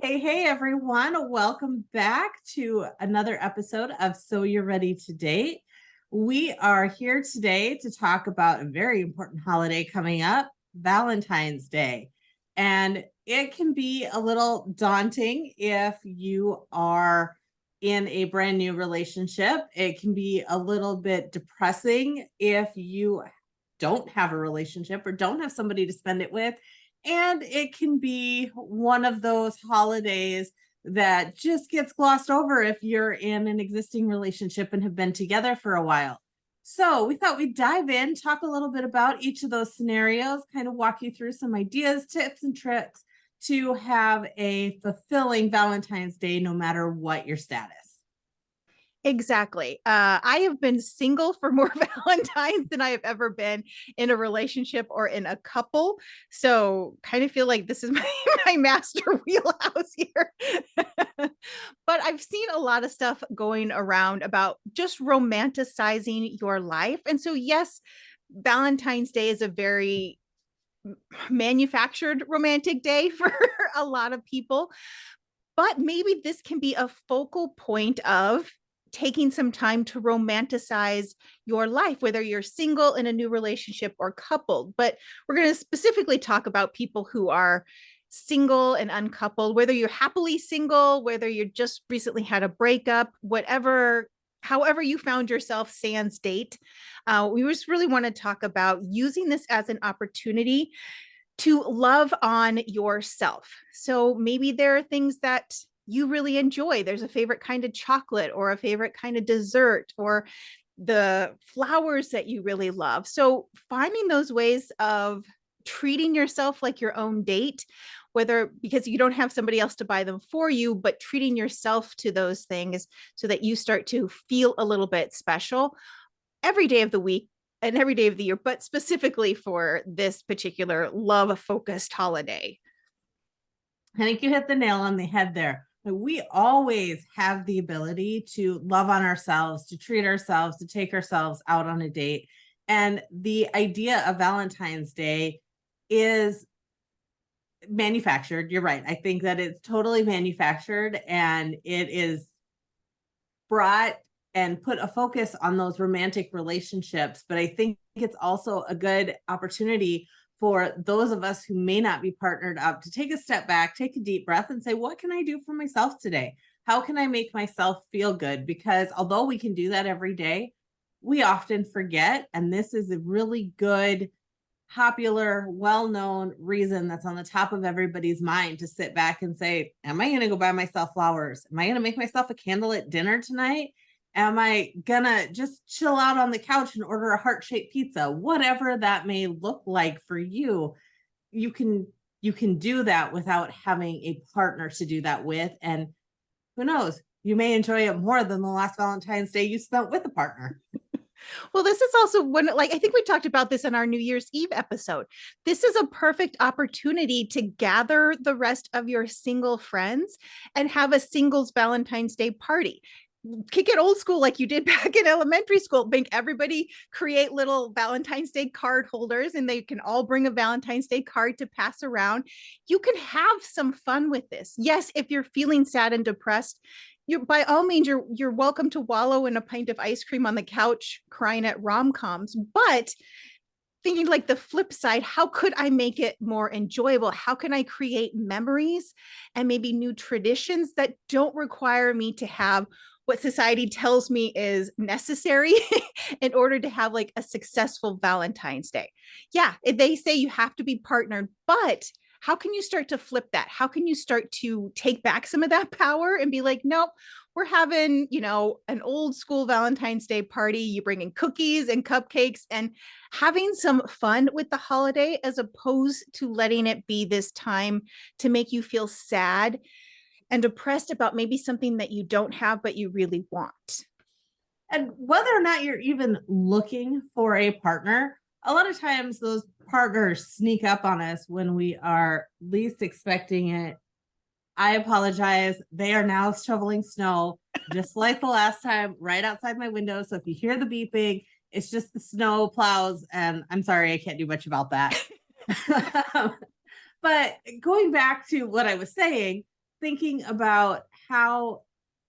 Hey, everyone. Welcome back to another episode of So You're Ready to Date. We are here today to talk about a very important holiday coming up, Valentine's Day. And it can be a little daunting if you are in a brand new relationship. It can be a little bit depressing if you don't have a relationship or don't have somebody to spend it with. And it can be one of those holidays that just gets glossed over if you're in an existing relationship and have been together for a while. So we thought we'd dive in, talk a little bit about each of those scenarios, kind of walk you through some ideas, tips, and tricks to have a fulfilling Valentine's Day, no matter what your status. Exactly. I have been single for more Valentines than I have ever been in a relationship or in a couple. So kind of feel like this is my master wheelhouse here. But I've seen a lot of stuff going around about just romanticizing your life. And so, yes, Valentine's Day is a very manufactured romantic day for a lot of people. But maybe this can be a focal point of taking some time to romanticize your life, whether you're single in a new relationship or coupled. But we're going to specifically talk about people who are single and uncoupled, whether you're happily single, whether you just recently had a breakup, whatever, however you found yourself sans date. We just really want to talk about using this as an opportunity to love on yourself. So maybe there are things that you really enjoy. There's a favorite kind of chocolate or a favorite kind of dessert or the flowers that you really love. So finding those ways of treating yourself like your own date, whether because you don't have somebody else to buy them for you, but treating yourself to those things so that you start to feel a little bit special every day of the week and every day of the year, but specifically for this particular love focused holiday. I think you hit the nail on the head there. We always have the ability to love on ourselves, to treat ourselves, to take ourselves out on a date. And the idea of Valentine's Day is manufactured. You're right. I think that it's totally manufactured and it is brought and put a focus on those romantic relationships. But I think it's also a good opportunity for those of us who may not be partnered up to take a step back, take a deep breath, and say, what can I do for myself today? How can I make myself feel good? Because although we can do that every day, we often forget. And this is a really good, popular, well-known reason that's on the top of everybody's mind to sit back and say, am I going to go buy myself flowers? Am I going to make myself a candlelit dinner tonight? Am I gonna just chill out on the couch and order a heart-shaped pizza? Whatever that may look like for you, you can do that without having a partner to do that with. And who knows, you may enjoy it more than the last Valentine's Day you spent with a partner. Well, this is also one, like, I think we talked about this in our New Year's Eve episode. This is a perfect opportunity to gather the rest of your single friends and have a singles Valentine's Day party. Kick it old school like you did back in elementary school. Make everybody create little Valentine's Day card holders and they can all bring a Valentine's Day card to pass around. You can have some fun with this. Yes, if you're feeling sad and depressed, you by all means you're welcome to wallow in a pint of ice cream on the couch crying at rom-coms, but thinking like the flip side, how could I make it more enjoyable? How can I create memories and maybe new traditions that don't require me to have what society tells me is necessary in order to have like a successful Valentine's Day? Yeah, they say you have to be partnered, but how can you start to flip that? How can you start to take back some of that power and be like, nope, we're having, an old school Valentine's Day party. You bring in cookies and cupcakes and having some fun with the holiday as opposed to letting it be this time to make you feel sad and depressed about maybe something that you don't have, but you really want. And whether or not you're even looking for a partner, a lot of times those partners sneak up on us when we are least expecting it. I apologize. They are now shoveling snow, just like the last time, right outside my window. So if you hear the beeping, it's just the snow plows. And I'm sorry, I can't do much about that. But going back to what I was saying, thinking about how,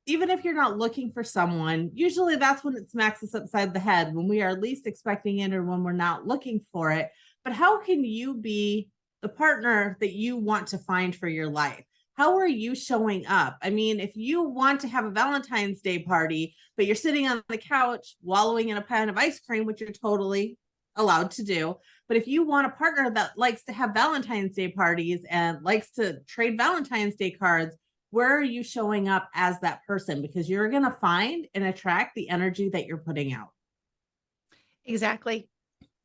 even if you're not looking for someone, usually that's when it smacks us upside the head, when we are least expecting it or when we're not looking for it. But how can you be the partner that you want to find for your life? How are you showing up? I mean, if you want to have a Valentine's Day party, but you're sitting on the couch wallowing in a pan of ice cream, which you're totally allowed to do. But if you want a partner that likes to have Valentine's Day parties and likes to trade Valentine's Day cards, where are you showing up as that person? Because you're going to find and attract the energy that you're putting out. Exactly.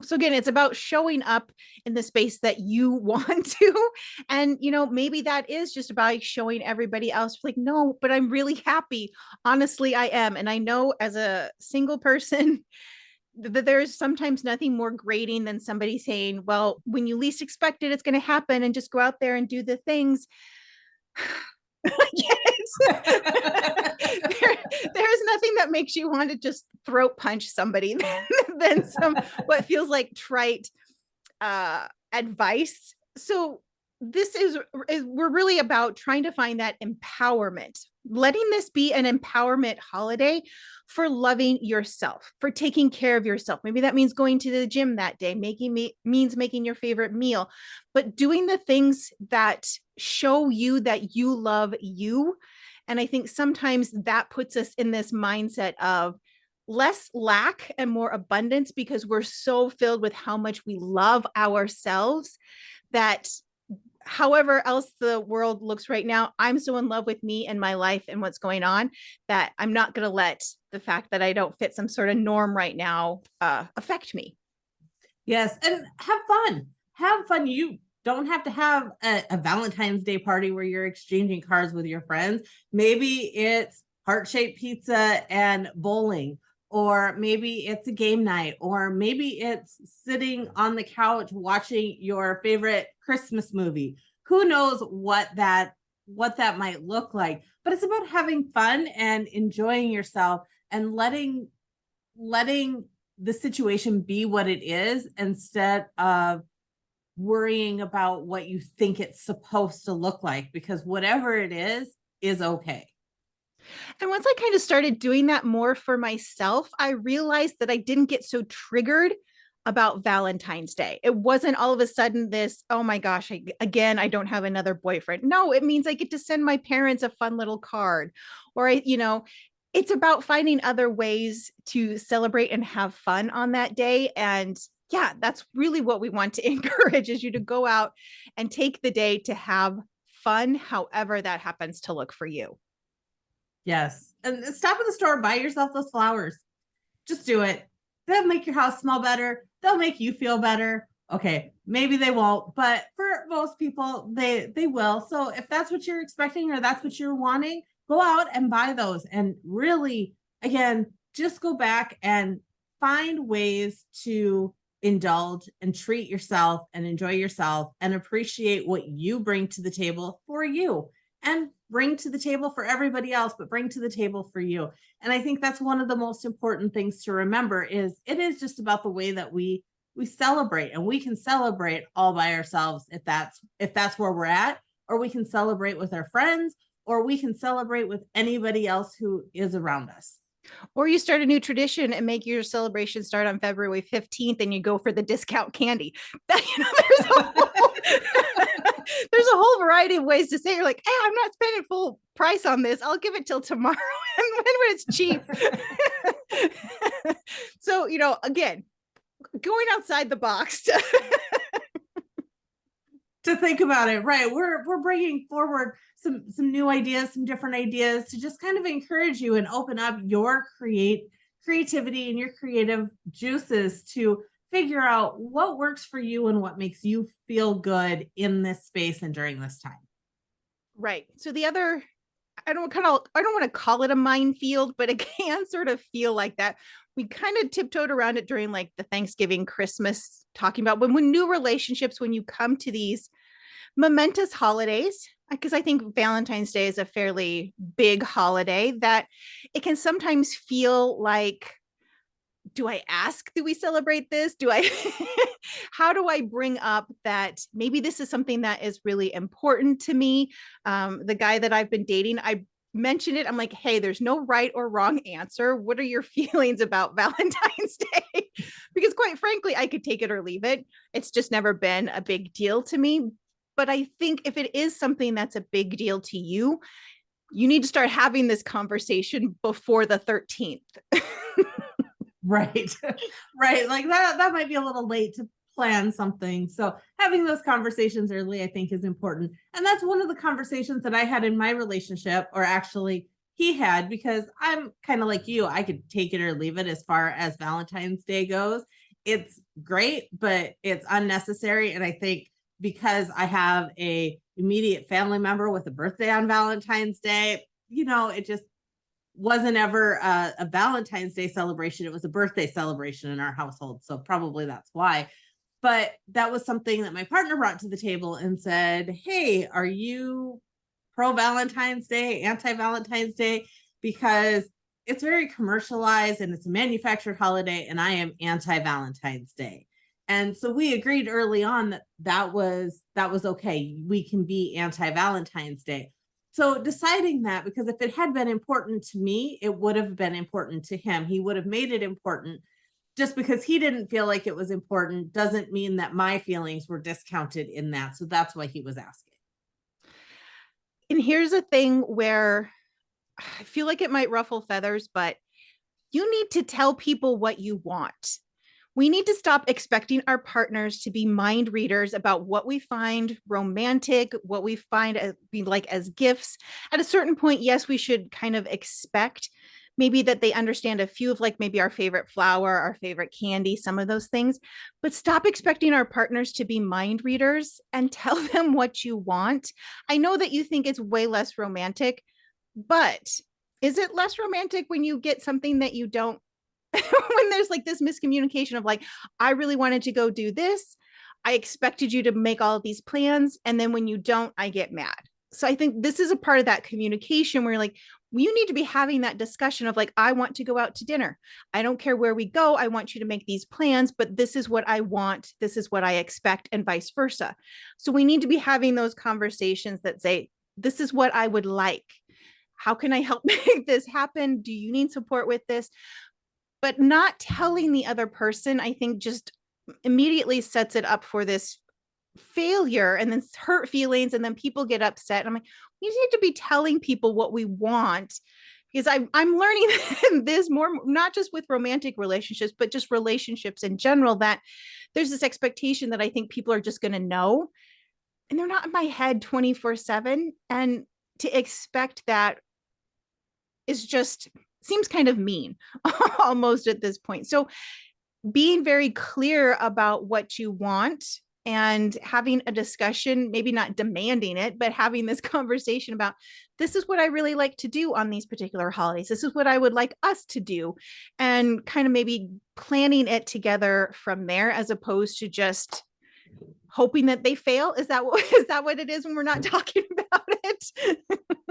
So again, it's about showing up in the space that you want to. And, maybe that is just about showing everybody else like, no, but I'm really happy. Honestly, I am. And I know as a single person that there's sometimes nothing more grating than somebody saying, well, when you least expect it, it's going to happen, and just go out there and do the things. Yes. There's nothing that makes you want to just throat punch somebody than some what feels like trite advice. So this is we're really about trying to find that empowerment, letting this be an empowerment holiday for loving yourself, for taking care of yourself. Maybe that means going to the gym that day, means making your favorite meal, but doing the things that show you that you love you. And I think sometimes that puts us in this mindset of less lack and more abundance, because we're so filled with how much we love ourselves that however else the world looks right now, I'm so in love with me and my life and what's going on that I'm not going to let the fact that I don't fit some sort of norm right now affect me. Yes. And have fun. Have fun. You don't have to have a Valentine's Day party where you're exchanging cards with your friends. Maybe it's heart-shaped pizza and bowling, or maybe it's a game night, or maybe it's sitting on the couch watching your favorite Christmas movie. Who knows what that might look like, but it's about having fun and enjoying yourself and letting the situation be what it is, instead of worrying about what you think it's supposed to look like, because whatever it is okay. And once I kind of started doing that more for myself, I realized that I didn't get so triggered about Valentine's Day. It wasn't all of a sudden this, oh my gosh, I don't have another boyfriend. No, it means I get to send my parents a fun little card, or it's about finding other ways to celebrate and have fun on that day. And yeah, that's really what we want to encourage, is you to go out and take the day to have fun, however that happens to look for you. Yes. And stop at the store, buy yourself those flowers. Just do it. They'll make your house smell better. They'll make you feel better. Okay, maybe they won't, but for most people, they will. So if that's what you're expecting or that's what you're wanting, go out and buy those. And really, again, just go back and find ways to indulge and treat yourself and enjoy yourself and appreciate what you bring to the table for you, and bring to the table for everybody else, but bring to the table for you. And I think that's one of the most important things to remember, is it is just about the way that we celebrate, and we can celebrate all by ourselves if that's where we're at, or we can celebrate with our friends, or we can celebrate with anybody else who is around us. Or you start a new tradition and make your celebration start on February 15th, and you go for the discount candy. There's a whole variety of ways to say, you're like, hey, I'm not spending full price on this. I'll give it till tomorrow when it's cheap. So, again, going outside the box to think about it, right? We're bringing forward some new ideas, some different ideas, to just kind of encourage you and open up your creativity and your creative juices to figure out what works for you and what makes you feel good in this space and during this time. Right. So the other, I don't want to call it a minefield, but it can sort of feel like that. We kind of tiptoed around it during like the Thanksgiving, Christmas, talking about when new relationships, when you come to these momentous holidays, because I think Valentine's Day is a fairly big holiday, that it can sometimes feel like do I ask, do we celebrate this? Do I, how do I bring up that maybe this is something that is really important to me? The guy that I've been dating, I mentioned it. I'm like, hey, there's no right or wrong answer. What are your feelings about Valentine's Day? Because quite frankly, I could take it or leave it. It's just never been a big deal to me. But I think if it is something that's a big deal to you, you need to start having this conversation before the 13th. Right. Right. Like that might be a little late to plan something. So having those conversations early, I think, is important. And that's one of the conversations that I had in my relationship, or actually he had, because I'm kind of like you. I could take it or leave it as far as Valentine's Day goes. It's great, but it's unnecessary. And I think because I have a immediate family member with a birthday on Valentine's Day, it just wasn't ever a Valentine's Day celebration. It was a birthday celebration in our household. So probably that's why. But that was something that my partner brought to the table and said, hey, are you pro Valentine's Day, anti Valentine's Day? Because it's very commercialized and it's a manufactured holiday, and I am anti Valentine's Day. And so we agreed early on that was okay. We can be anti Valentine's Day. So deciding that, because if it had been important to me, it would have been important to him. He would have made it important. Just because he didn't feel like it was important doesn't mean that my feelings were discounted in that. So that's why he was asking. And here's a thing where I feel like it might ruffle feathers, but you need to tell people what you want. We need to stop expecting our partners to be mind readers about what we find romantic, what we find as, as gifts. At a certain point, yes, we should kind of expect maybe that they understand a few of maybe our favorite flower, our favorite candy, some of those things, but stop expecting our partners to be mind readers and tell them what you want. I know that you think it's way less romantic, but is it less romantic when you get something that you don't, when there's this miscommunication of I really wanted to go do this. I expected you to make all of these plans. And then when you don't, I get mad. So I think this is a part of that communication where you need to be having that discussion of I want to go out to dinner. I don't care where we go. I want you to make these plans, but this is what I want. This is what I expect, and vice versa. So we need to be having those conversations that say, this is what I would like. How can I help make this happen? Do you need support with this? But not telling the other person, I think, just immediately sets it up for this failure and then hurt feelings. And then people get upset. I'm like, we need to be telling people what we want, because I'm learning this more, not just with romantic relationships, but just relationships in general, that there's this expectation that I think people are just going to know. And they're not in my head 24/7. And to expect that is just seems kind of mean almost at this point. So being very clear about what you want and having a discussion, maybe not demanding it, but having this conversation about, this is what I really like to do on these particular holidays. This is what I would like us to do. And kind of maybe planning it together from there, as opposed to just hoping that they fail. Is that what it is when we're not talking about it?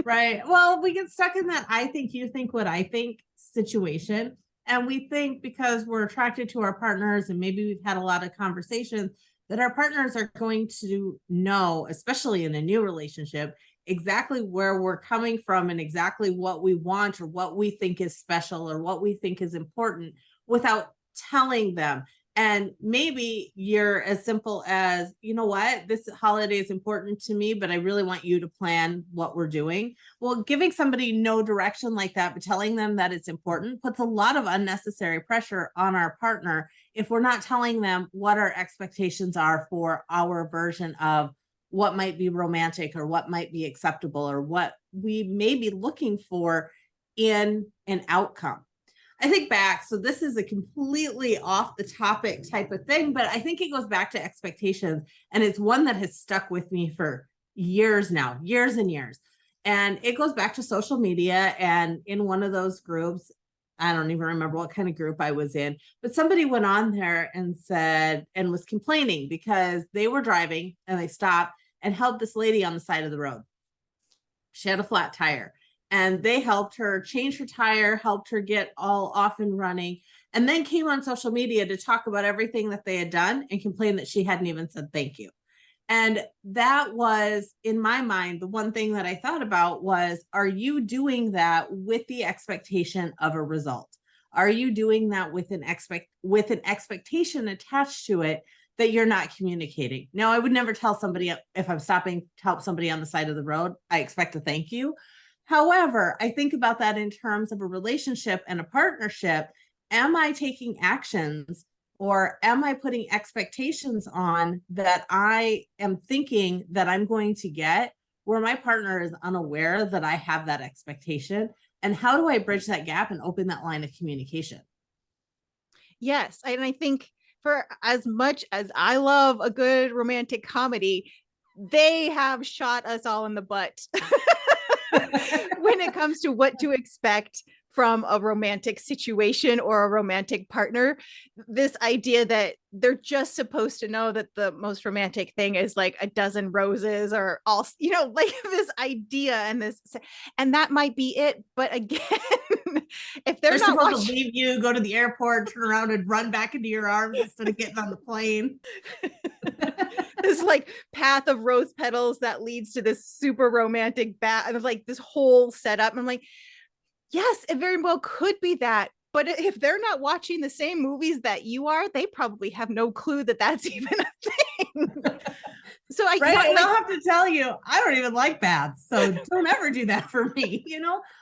Right. Well, we get stuck in that I think you think what I think situation. And we think because we're attracted to our partners and maybe we've had a lot of conversations, that our partners are going to know, especially in a new relationship, exactly where we're coming from and exactly what we want or what we think is special or what we think is important without telling them. And maybe you're as simple as, you know what, this holiday is important to me, but I really want you to plan what we're doing. Well, giving somebody no direction like that, but telling them that it's important, puts a lot of unnecessary pressure on our partner if we're not telling them what our expectations are for our version of what might be romantic or what might be acceptable or what we may be looking for in an outcome. I think back, so this is a completely off the topic type of thing, but I think it goes back to expectations. And it's one that has stuck with me for years now, years and years. And it goes back to social media. And in one of those groups, I don't even remember what kind of group I was in, but somebody went on there and said, and was complaining because they were driving and they stopped and helped this lady on the side of the road. She had a flat tire. And they helped her change her tire, helped her get all off and running. and then came on social media to talk about everything that they had done and complained that she hadn't even said thank you. And that was, in my mind, the one thing that I thought about was, are you doing that with the expectation of a result? Are you doing that with an expectation attached to it that you're not communicating? Now, I would never tell somebody, if I'm stopping to help somebody on the side of the road, I expect a thank you. However, I think about that in terms of a relationship and a partnership. Am I taking actions, or am I putting expectations on that I am thinking that I'm going to get, where my partner is unaware that I have that expectation? And how do I bridge that gap and open that line of communication? Yes. And I think, for as much as I love a good romantic comedy, they have shot us all in the butt when it comes to what to expect from a romantic situation or a romantic partner. This idea that they're just supposed to know that the most romantic thing is like a dozen roses, or all, like this idea, and that might be it. But again, if they're not supposed watching, to leave you, go to the airport, turn around and run back into your arms instead of getting on the plane. this like path of rose petals that leads to this super romantic and like this whole setup. I'm like, yes, it very well could be that. But if they're not watching the same movies that you are, they probably have no clue that that's even a thing. So right. And I'll have to tell you, I don't even like baths. So don't ever do that for me.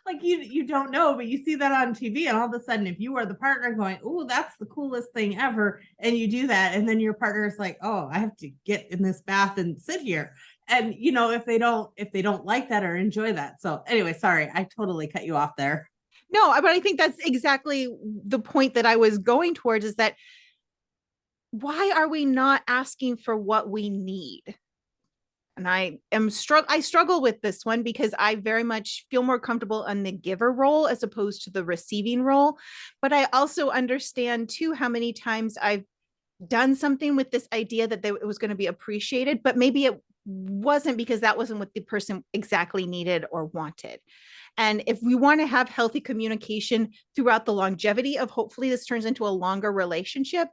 Like you don't know, but you see that on TV, and all of a sudden, if you are the partner going, oh, that's the coolest thing ever, and you do that, and then your partner is like, oh, I have to get in this bath and sit here. And if they don't like that or enjoy that. So anyway, sorry, I totally cut you off there. No, but I think that's exactly the point that I was going towards, is that why are we not asking for what we need? And I struggle with this one, because I very much feel more comfortable in the giver role as opposed to the receiving role. But I also understand too how many times I've done something with this idea that it was going to be appreciated, but maybe it wasn't, because that wasn't what the person exactly needed or wanted. And if we want to have healthy communication throughout the longevity of, hopefully this turns into a longer relationship,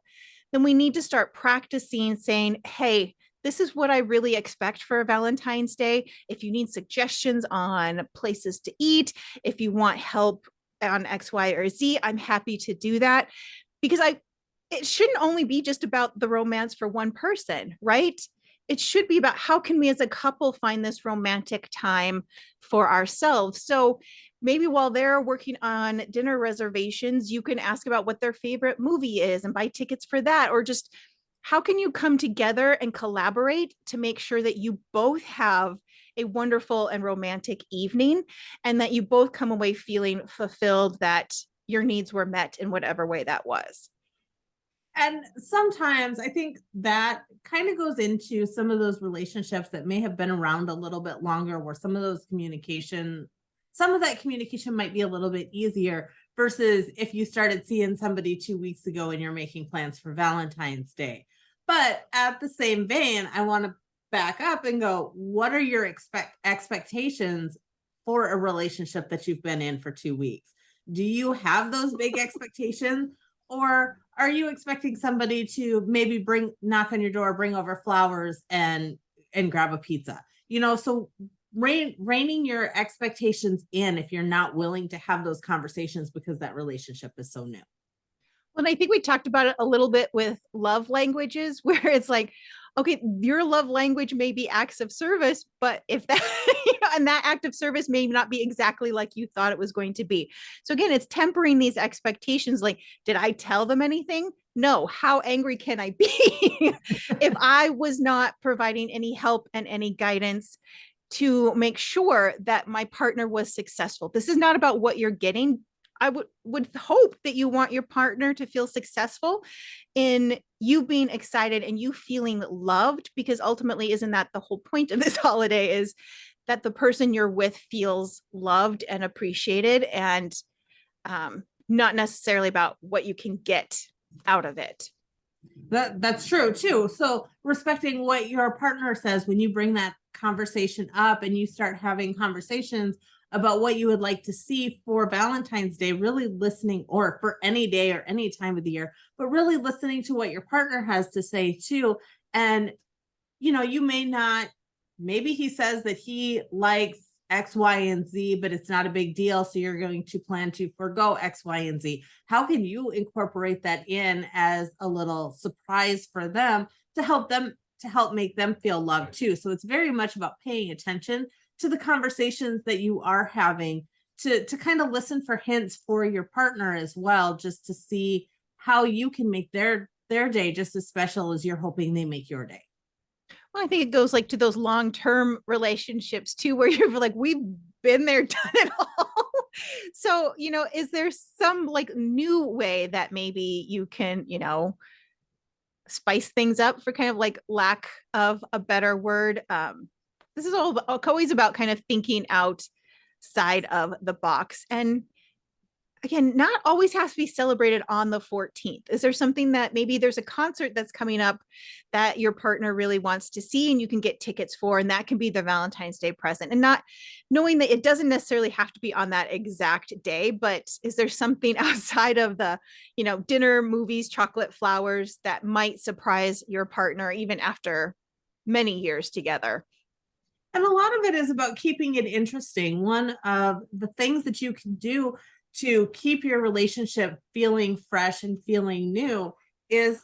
then we need to start practicing saying, hey, this is what I really expect for Valentine's Day. If you need suggestions on places to eat, if you want help on X, Y, or Z, I'm happy to do that. Because it shouldn't only be just about the romance for one person, right? It should be about, how can we as a couple find this romantic time for ourselves? So maybe while they're working on dinner reservations, you can ask about what their favorite movie is and buy tickets for that. Or just, how can you come together and collaborate to make sure that you both have a wonderful and romantic evening, and that you both come away feeling fulfilled, that your needs were met in whatever way that was. And sometimes I think that kind of goes into some of those relationships that may have been around a little bit longer, where some of that communication might be a little bit easier, versus if you started seeing somebody 2 weeks ago and you're making plans for Valentine's Day. But at the same vein, I want to back up and go, what are your expectations for a relationship that you've been in for 2 weeks? Do you have those big expectations? Or are you expecting somebody to maybe knock on your door, bring over flowers, and grab a pizza? So reining your expectations in if you're not willing to have those conversations, because that relationship is so new. Well, and I think we talked about it a little bit with love languages, where it's like, okay, your love language may be acts of service, but if that, and that act of service may not be exactly like you thought it was going to be. So again, it's tempering these expectations. Like, did I tell them anything? No. How angry can I be if I was not providing any help and any guidance to make sure that my partner was successful? This is not about what you're getting. I would hope that you want your partner to feel successful in you being excited and you feeling loved, because ultimately, isn't that the whole point of this holiday, is that the person you're with feels loved and appreciated, and not necessarily about what you can get out of it. That's true too. So respecting what your partner says when you bring that conversation up and you start having conversations about what you would like to see for Valentine's Day, really listening, or for any day or any time of the year, but really listening to what your partner has to say too. And you may not, maybe he says that he likes X, Y, and Z, but it's not a big deal. So you're going to plan to forego X, Y, and Z. How can you incorporate that in as a little surprise for them to help make them feel loved too? So it's very much about paying attention to the conversations that you are having, to kind of listen for hints for your partner as well, just to see how you can make their day just as special as you're hoping they make your day. Well, I think it goes like to those long-term relationships too, where you're like, we've been there, done it all. So, is there some like new way that maybe you can, spice things up, for kind of like lack of a better word? This is all always about kind of thinking outside of the box. And again, not always has to be celebrated on the 14th. Is there something that maybe there's a concert that's coming up that your partner really wants to see and you can get tickets for, and that can be the Valentine's Day present, and not knowing that it doesn't necessarily have to be on that exact day, but is there something outside of the, dinner, movies, chocolate, flowers that might surprise your partner even after many years together? And a lot of it is about keeping it interesting. One of the things that you can do to keep your relationship feeling fresh and feeling new is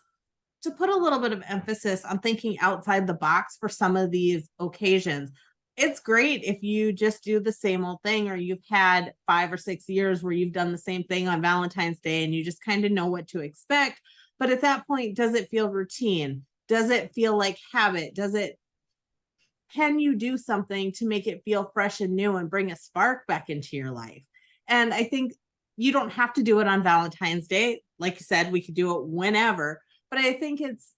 to put a little bit of emphasis on thinking outside the box for some of these occasions. It's great if you just do the same old thing, or you've had 5 or 6 years where you've done the same thing on Valentine's Day and you just kind of know what to expect. But at that point, does it feel routine? Does it feel like habit? Can you do something to make it feel fresh and new and bring a spark back into your life? And I think you don't have to do it on Valentine's Day. Like you said, we could do it whenever, but I think it's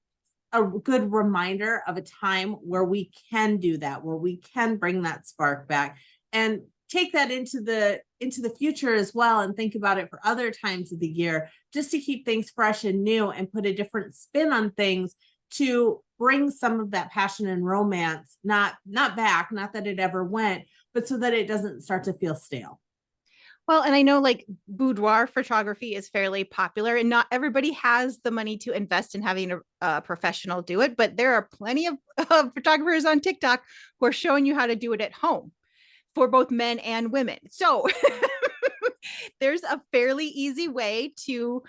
a good reminder of a time where we can do that, where we can bring that spark back, and take that into the future as well, and think about it for other times of the year, just to keep things fresh and new and put a different spin on things, to bring some of that passion and romance, not back, not that it ever went, but so that it doesn't start to feel stale. Well, and I know like boudoir photography is fairly popular, and not everybody has the money to invest in having a professional do it, but there are plenty of photographers on TikTok who are showing you how to do it at home for both men and women. So there's a fairly easy way to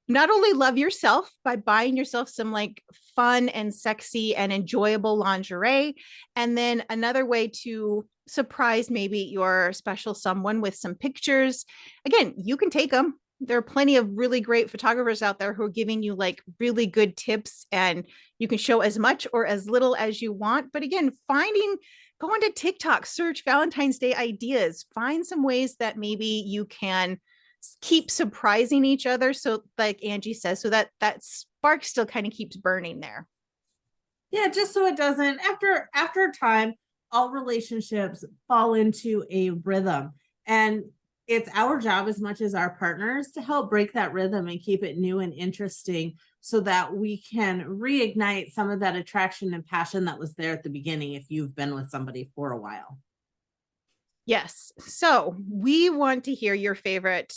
not only love yourself by buying yourself some like fun and sexy and enjoyable lingerie, and then another way to surprise maybe your special someone with some pictures. Again, you can take them. There are plenty of really great photographers out there who are giving you like really good tips, and you can show as much or as little as you want. But again, go onto TikTok, search Valentine's Day ideas, find some ways that maybe you can keep surprising each other. So like Angie says, so that spark still kind of keeps burning there. Yeah, just so it doesn't, after time, all relationships fall into a rhythm. And it's our job as much as our partners to help break that rhythm and keep it new and interesting, so that we can reignite some of that attraction and passion that was there at the beginning if you've been with somebody for a while. Yes. So we want to hear your favorite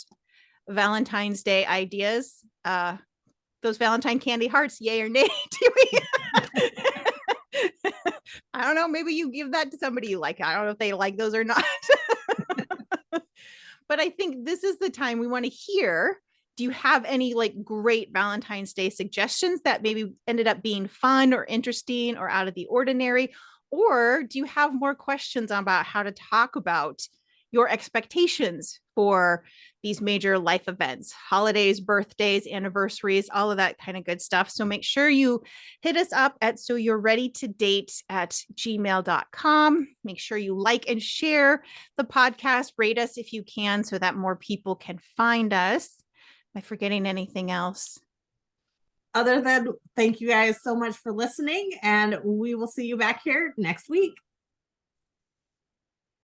Valentine's Day ideas. Those Valentine candy hearts, yay or nay? Do we? I don't know. Maybe you give that to somebody you like. I don't know if they like those or not. But I think this is the time we want to hear. Do you have any like great Valentine's Day suggestions that maybe ended up being fun or interesting or out of the ordinary? Or do you have more questions about how to talk about your expectations for these major life events, holidays, birthdays, anniversaries, all of that kind of good stuff? So make sure you hit us up at soyou'readytodate@gmail.com. Make sure you like and share the podcast, rate us if you can, so that more people can find us. Am I forgetting anything else? Other than, thank you guys so much for listening, and we will see you back here next week.